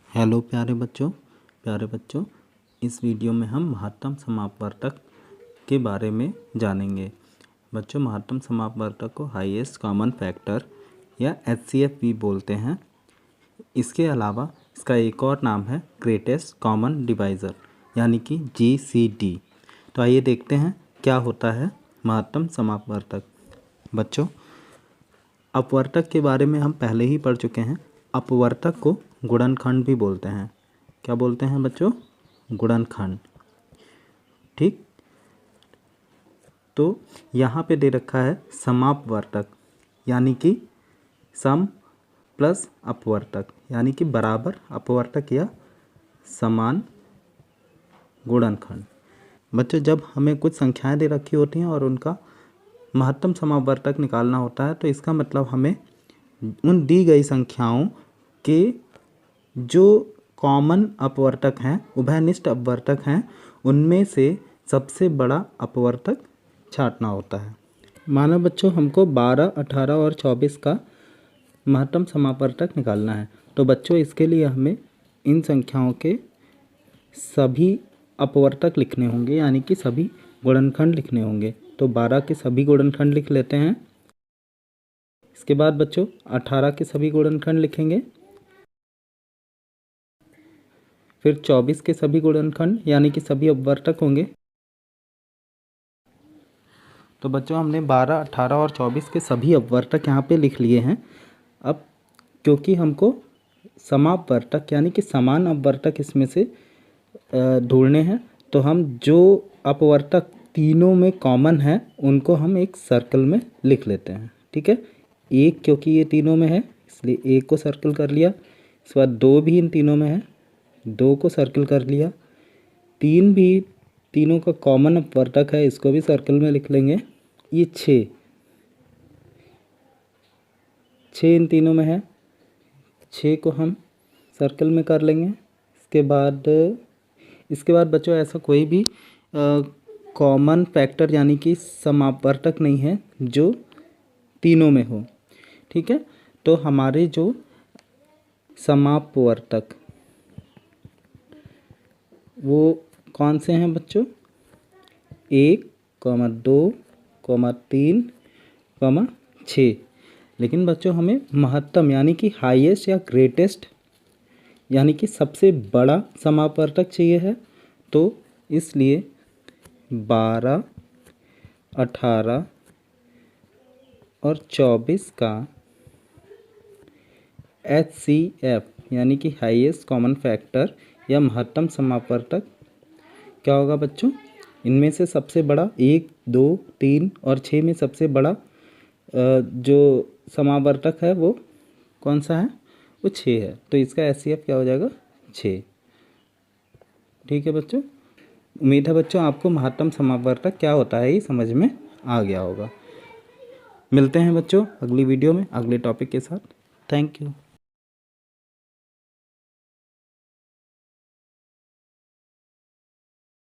Hello प्यारे बच्चों, इस वीडियो में हम महत्तम समापवर्तक के बारे में जानेंगे। बच्चों, महत्तम समापवर्तक को हाईएस्ट कॉमन फैक्टर या HCF भी बोलते हैं। इसके अलावा इसका एक और नाम है ग्रेटेस्ट कॉमन डिवाइज़र यानी कि GCD। तो आइए देखते हैं क्या होता है महत्तम समापवर्तक। बच्चों, अपवर्तक के बारे में हम पहले ही पढ़ चुके हैं। अपवर्तक को गुणनखंड भी बोलते हैं। क्या बोलते हैं बच्चों? गुणनखंड। ठीक, तो यहाँ पे दे रखा है समापवर्तक यानी कि सम प्लस अपवर्तक यानी कि बराबर अपवर्तक या समान गुणनखंड। बच्चों, जब हमें कुछ संख्याएं दे रखी होती हैं और उनका महत्तम समापवर्तक निकालना होता है तो इसका मतलब हमें उन दी गई संख्याओं के जो कॉमन अपवर्तक हैं, उभयनिष्ठ अपवर्तक हैं, उनमें से सबसे बड़ा अपवर्तक छांटना होता है। माना बच्चों, हमको 12, 18 और 24 का महत्तम समापवर्तक निकालना है। तो बच्चों, इसके लिए हमें इन संख्याओं के सभी अपवर्तक लिखने होंगे यानी कि सभी गुणनखंड लिखने होंगे। तो 12 के सभी गुणनखंड लिख लेते हैं। इसके बाद बच्चों 18 के सभी गुणनखंड लिखेंगे। फिर 24 के सभी गुणनखंड यानी कि सभी अपवर्तक होंगे। तो बच्चों, हमने 12, 18 और 24 के सभी अपवर्तक यहाँ पे लिख लिए हैं। अब क्योंकि हमको समापवर्तक यानी कि समान अपवर्तक इसमें से ढूंढने हैं, तो हम जो अपवर्तक तीनों में कॉमन है उनको हम एक सर्कल में लिख लेते हैं। ठीक है, एक क्योंकि ये तीनों में है इसलिए एक को सर्कल कर लिया। इसके बाद 2 भी इन तीनों में है, 2 को सर्कल कर लिया। 3 भी तीनों का कॉमन अपवर्तक है, इसको भी सर्कल में लिख लेंगे। ये 6 इन तीनों में है, 6 को हम सर्कल में कर लेंगे। इसके बाद बच्चों ऐसा कोई भी कॉमन फैक्टर यानी कि समापवर्तक नहीं है जो तीनों में हो। ठीक है, तो हमारे जो समापवर्तक वो कौन से हैं बच्चों? 1, 2, 3, 6। लेकिन बच्चों हमें महत्तम यानी कि हाईएस्ट या ग्रेटेस्ट यानी कि सबसे बड़ा समापवर्तक चाहिए है। तो इसलिए 12, 18 और 24 का HCF यानी कि हाईएस्ट कॉमन फैक्टर या महत्तम समापवर्तक क्या होगा बच्चों? इनमें से सबसे बड़ा 1, 2, 3 और 6 में सबसे बड़ा जो समापवर्तक है वो कौन सा है? वो 6 है। तो इसका HCF क्या हो जाएगा? 6। ठीक है बच्चों, उम्मीद है बच्चों आपको महत्तम समापवर्तक क्या होता है ये समझ में आ गया होगा। मिलते हैं बच्चों अगली वीडियो में अगले टॉपिक के साथ। Thank you.